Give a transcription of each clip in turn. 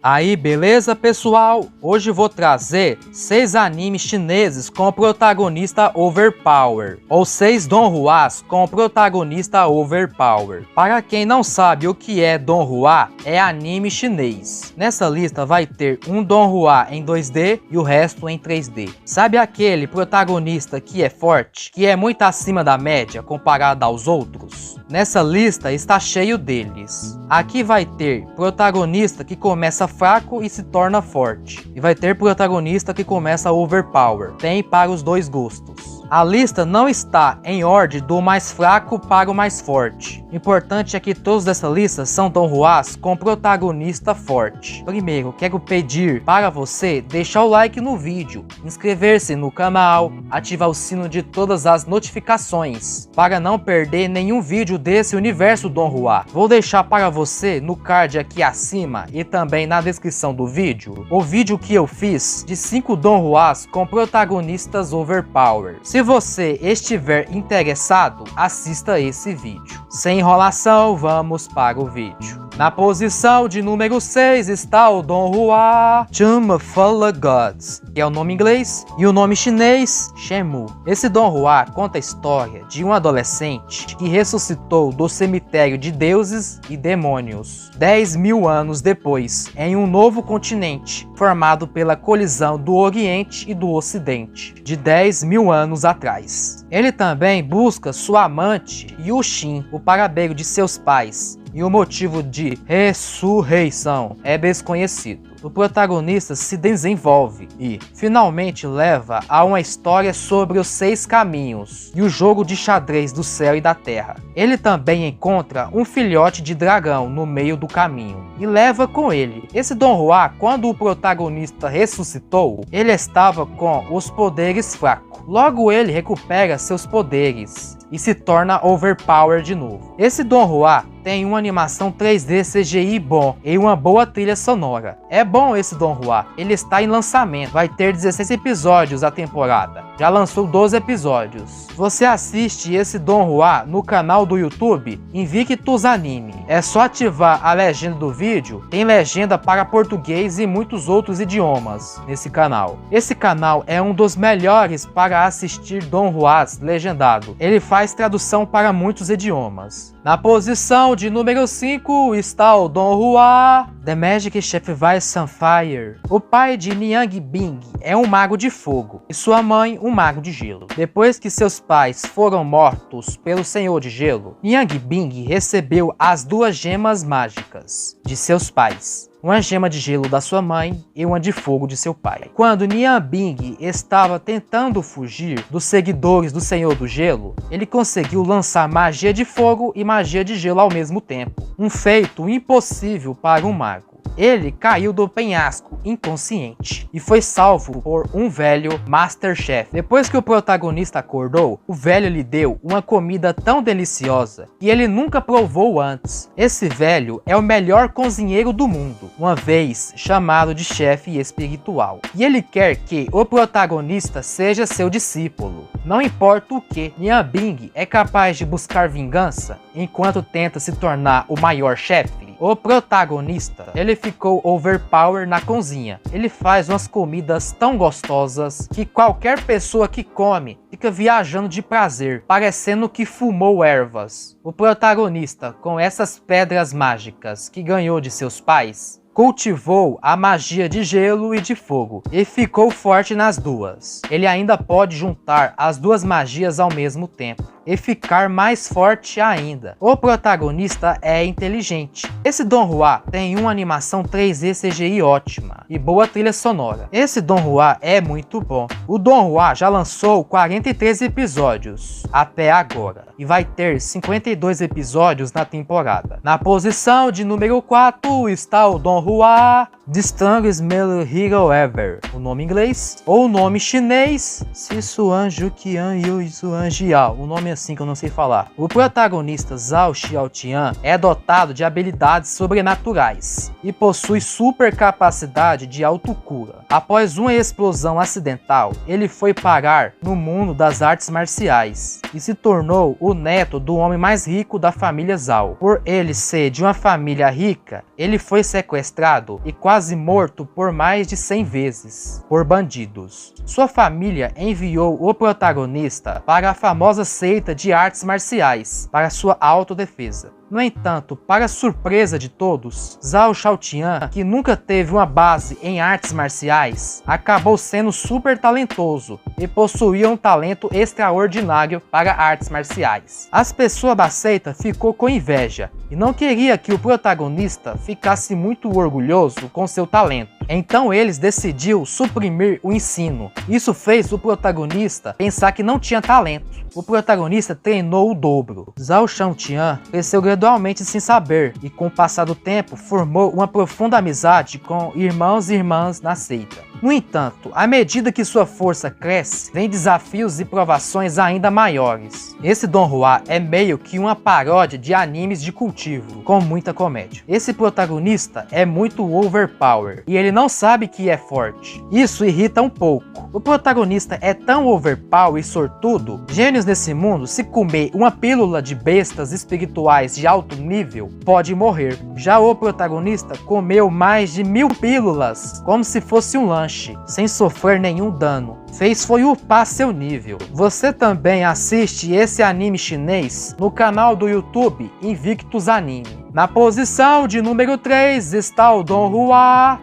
Aí, beleza, pessoal? Hoje vou trazer 6 animes chineses com protagonista overpower, ou 6 donhuas com protagonista overpower. Para quem não sabe o que é donhua, é anime chinês. Nessa lista vai ter um donhua em 2D e o resto em 3D. Sabe aquele protagonista que é forte, que é muito acima da média comparado aos outros? Nessa lista está cheio deles. Aqui vai ter protagonista que começa fraco e se torna forte. E vai ter protagonista que começa overpower. Tem para os dois gostos. A lista não está em ordem do mais fraco para o mais forte. O importante é que todos dessa lista são donhuas com protagonista forte. Primeiro, quero pedir para você deixar o like no vídeo, inscrever-se no canal, ativar o sino de todas as notificações, para não perder nenhum vídeo desse universo donhua. Vou deixar para você no card aqui acima e também na descrição do vídeo, o vídeo que eu fiz de 5 donhuas com protagonistas overpower. Se você estiver interessado, assista esse vídeo. Sem enrolação, vamos para o vídeo. Na posição de número 6 está o donhua Chunmafala Gods, que é o nome inglês, e o nome chinês, Shenmue. Esse donhua conta a história de um adolescente que ressuscitou do cemitério de deuses e demônios 10.000 anos depois, em um novo continente, formado pela colisão do Oriente e do Ocidente, de 10.000 anos atrás. Ele também busca sua amante, Yushin, o paradeiro de seus pais, e o motivo de ressurreição é desconhecido. O protagonista se desenvolve e, finalmente, leva a uma história sobre os 6 caminhos e o jogo de xadrez do céu e da terra. Ele também encontra um filhote de dragão no meio do caminho e leva com ele. Esse donhua, quando o protagonista ressuscitou, ele estava com os poderes fracos. Logo ele recupera seus poderes e se torna overpower de novo. Esse donhua tem uma animação 3D CGI bom e uma boa trilha sonora. É bom esse donhua, ele está em lançamento, vai ter 16 episódios a temporada, já lançou 12 episódios. Você assiste esse donhua no canal do YouTube Invictus Anime. É só ativar a legenda do vídeo, tem legenda para português e muitos outros idiomas nesse canal. Esse canal é um dos melhores para assistir donhuas legendado, ele faz tradução para muitos idiomas. Na posição de número 5 está o donhua The Magic Chef Vai Sunfire. O pai de Niang Bing é um mago de fogo e sua mãe um mago de gelo. Depois que seus pais foram mortos pelo Senhor de Gelo, Niang Bing recebeu as 2 gemas mágicas de seus pais. Uma gema de gelo da sua mãe e uma de fogo de seu pai. Quando Niang Bing estava tentando fugir dos seguidores do Senhor do Gelo, ele conseguiu lançar magia de fogo e magia de gelo ao mesmo tempo. Um feito impossível para um mago. Ele caiu do penhasco inconsciente e foi salvo por um velho Master Chef. Depois que o protagonista acordou, o velho lhe deu uma comida tão deliciosa que ele nunca provou antes. Esse velho é o melhor cozinheiro do mundo, uma vez chamado de chefe espiritual. E ele quer que o protagonista seja seu discípulo. Não importa o que, Niang Bing é capaz de buscar vingança enquanto tenta se tornar o maior chefe. O protagonista, ele ficou overpower na cozinha. Ele faz umas comidas tão gostosas que qualquer pessoa que come fica viajando de prazer, parecendo que fumou ervas. O protagonista, com essas pedras mágicas que ganhou de seus pais, cultivou a magia de gelo e de fogo e ficou forte nas duas. Ele ainda pode juntar as 2 magias ao mesmo tempo e ficar mais forte ainda. O protagonista é inteligente. Esse donhua tem uma animação 3D CGI ótima e boa trilha sonora. Esse donhua é muito bom. O donhua já lançou 43 episódios até agora e vai ter 52 episódios na temporada. Na posição de número 4 está o donhua The Strongest Male Hero Ever. O nome inglês ou o nome chinês Sisuan Juqian Yu Suan Jiao. O nome assim que eu não sei falar. O protagonista Zhao Xiaotian é dotado de habilidades sobrenaturais e possui super capacidade de autocura. Após uma explosão acidental, ele foi parar no mundo das artes marciais e se tornou o neto do homem mais rico da família Zhao. Por ele ser de uma família rica, ele foi sequestrado sequestrado e quase morto por mais de 100 vezes por bandidos. Sua família enviou o protagonista para a famosa seita de artes marciais para sua autodefesa. No entanto, para surpresa de todos, Zhao Xiaotian, que nunca teve uma base em artes marciais, acabou sendo super talentoso e possuía um talento extraordinário para artes marciais. As pessoas da seita ficou com inveja e não queria que o protagonista ficasse muito orgulhoso com seu talento. Então eles decidiram suprimir o ensino. Isso fez o protagonista pensar que não tinha talento. O protagonista treinou o dobro. Zhao Xiaotian cresceu gradualmente sem saber e com o passar do tempo formou uma profunda amizade com irmãos e irmãs na seita. No entanto, à medida que sua força cresce, vem desafios e provações ainda maiores. Esse Don Juan é meio que uma paródia de animes de cultivo, com muita comédia. Esse protagonista é muito overpower e ele não sabe que é forte. Isso irrita um pouco. O protagonista é tão overpower e sortudo, gênios nesse mundo, se comer uma pílula de bestas espirituais de alto nível, pode morrer. Já o protagonista comeu mais de 1000 pílulas, como se fosse um lanche, sem sofrer nenhum dano. Fez foi upar seu nível. Você também assiste esse anime chinês no canal do YouTube Invictus Anime. Na posição de número 3 está o Don Juan.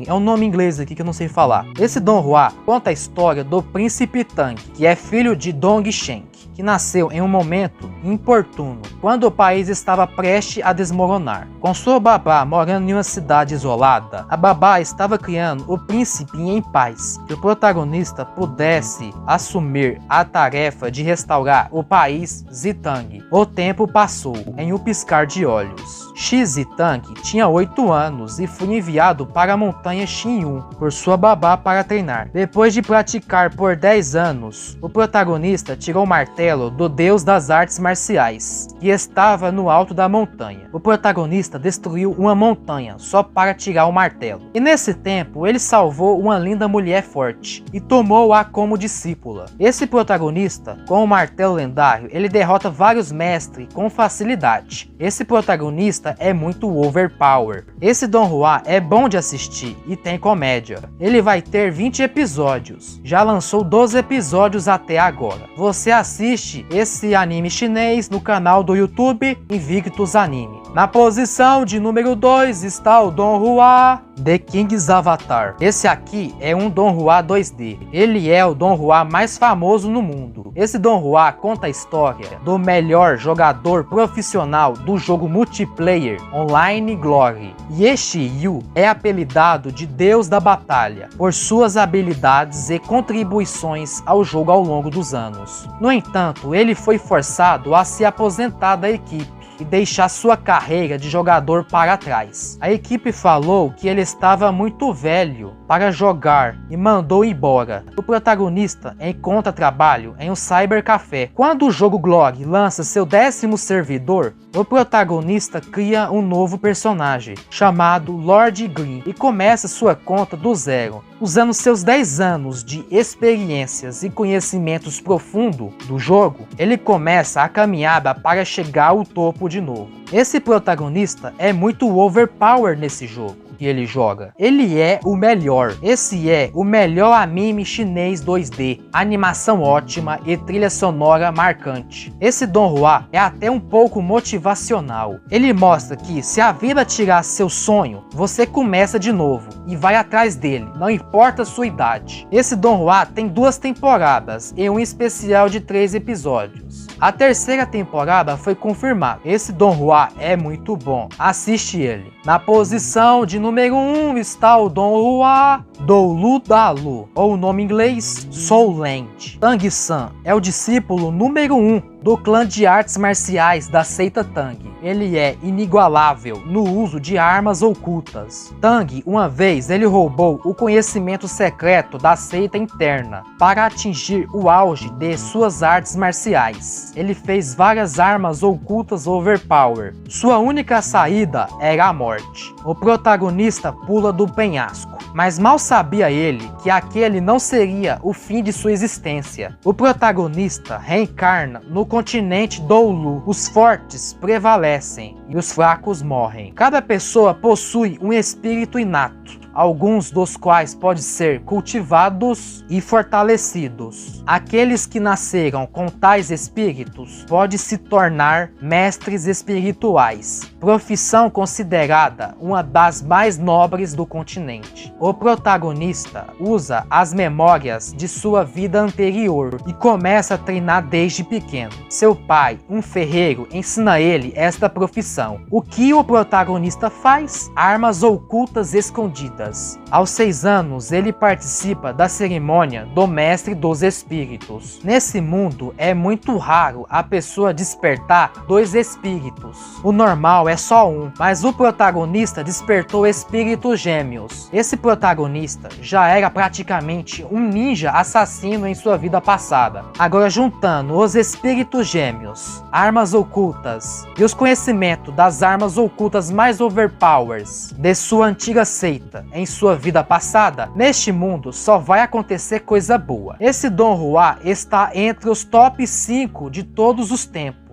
É um nome inglês aqui que eu não sei falar. Esse Don Juan conta a história do príncipe Tang, que é filho de Dong Sheng, que nasceu em um momento importuno, quando o país estava prestes a desmoronar. Com sua babá morando em uma cidade isolada, a babá estava criando o príncipe em paz, que o protagonista pudesse assumir a tarefa de restaurar o país Zitang. O tempo passou em um piscar de olhos. Shi Zitang tinha 8 anos e foi enviado para a montanha Xinyun por sua babá para treinar. Depois de praticar por 10 anos, o protagonista tirou o martelo do deus das artes marciais, que estava no alto da montanha. O protagonista destruiu uma montanha só para tirar o martelo. E nesse tempo, ele salvou uma linda mulher forte e tomou-a como discípula. Esse protagonista, com o martelo lendário, ele derrota vários mestres com facilidade. Esse protagonista é muito overpower. Esse Don Juan é bom de assistir e tem comédia. Ele vai ter 20 episódios. Já lançou 12 episódios até agora. Você assiste esse anime chinês no canal do YouTube Invictus Anime. Na posição de número 2 está o Don Juan The King's Avatar. Esse aqui é um Don Juan 2D. Ele é o Don Juan mais famoso no mundo. Esse Don Juan conta a história do melhor jogador profissional do jogo multiplayer online Glory. Ye Yu é apelidado de Deus da Batalha por suas habilidades e contribuições ao jogo ao longo dos anos. No entanto, ele foi forçado a se aposentar da equipe e deixar sua carreira de jogador para trás. A equipe falou que ele estava muito velho para jogar e mandou embora. O protagonista encontra trabalho em um cybercafé. Quando o jogo Glory lança seu 10º servidor, o protagonista cria um novo personagem chamado Lord Green e começa sua conta do zero. Usando seus 10 anos de experiências e conhecimentos profundos do jogo, ele começa a caminhada para chegar ao topo de novo. Esse protagonista é muito overpower nesse jogo que ele joga. Ele é o melhor. Esse é o melhor anime chinês 2D. Animação ótima e trilha sonora marcante. Esse Don Juan é até um pouco motivacional. Ele mostra que se a vida tirar seu sonho, você começa de novo e vai atrás dele, não importa a sua idade. Esse Don Juan tem 2 temporadas e um especial de 3 episódios. A 3ª temporada foi confirmada. Esse Don Juan é muito bom. Assiste ele. Na posição de número 1 está o Don Juan Doulu Dalu, ou o nome em inglês Soul Land. Tang San é o discípulo número 1 do clã de artes marciais da seita Tang. Ele é inigualável no uso de armas ocultas. Tang, uma vez, ele roubou o conhecimento secreto da seita interna para atingir o auge de suas artes marciais. Ele fez várias armas ocultas overpower. Sua única saída era a morte. O protagonista pula do penhasco Mas mal sabia ele que aquele não seria o fim de sua existência. O protagonista reencarna no continente Doulu. Os fortes prevalecem e os fracos morrem. Cada pessoa possui um espírito inato, alguns dos quais podem ser cultivados e fortalecidos. Aqueles que nasceram com tais espíritos podem se tornar mestres espirituais, profissão considerada uma das mais nobres do continente. O protagonista usa as memórias de sua vida anterior e começa a treinar desde pequeno. Seu pai, um ferreiro, ensina ele esta profissão. O que o protagonista faz? Armas ocultas escondidas. Aos 6 anos, ele participa da cerimônia do Mestre dos Espíritos. Nesse mundo, é muito raro a pessoa despertar 2 espíritos. O normal é só um, mas o protagonista despertou espíritos gêmeos. Esse protagonista já era praticamente um ninja assassino em sua vida passada. Agora, juntando os espíritos gêmeos, armas ocultas e os conhecimentos das armas ocultas mais overpowers de sua antiga seita em sua vida passada, neste mundo só vai acontecer coisa boa. Esse Don Juan está entre os top 5 de todos os tempos.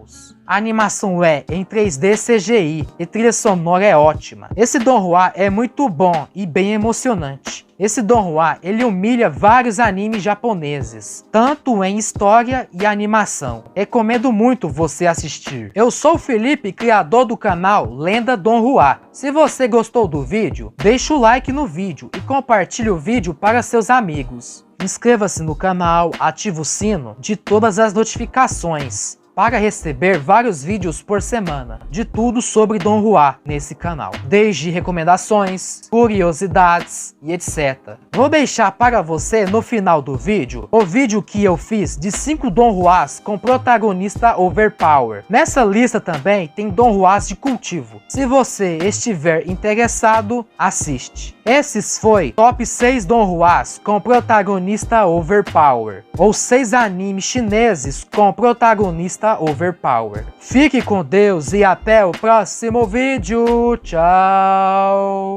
A animação é em 3D CGI e trilha sonora é ótima. Esse Don Juan é muito bom e bem emocionante. Esse Don Juan, ele humilha vários animes japoneses, tanto em história e animação. Recomendo muito você assistir. Eu sou o Felipe, criador do canal Lenda Don Juan. Se você gostou do vídeo, deixa o like no vídeo e compartilhe o vídeo para seus amigos. Inscreva-se no canal, ative o sino de todas as notificações para receber vários vídeos por semana de tudo sobre Don Juan nesse canal, desde recomendações, curiosidades e etc. Vou deixar para você no final do vídeo o vídeo que eu fiz de 5 Don Juans com protagonista overpower. Nessa lista também tem Don Juans de cultivo. Se você estiver interessado, assiste. Esses foi top 6 Don Juans com protagonista overpower, ou 6 animes chineses com protagonista overpower. Fique com Deus e até o próximo vídeo. Tchau!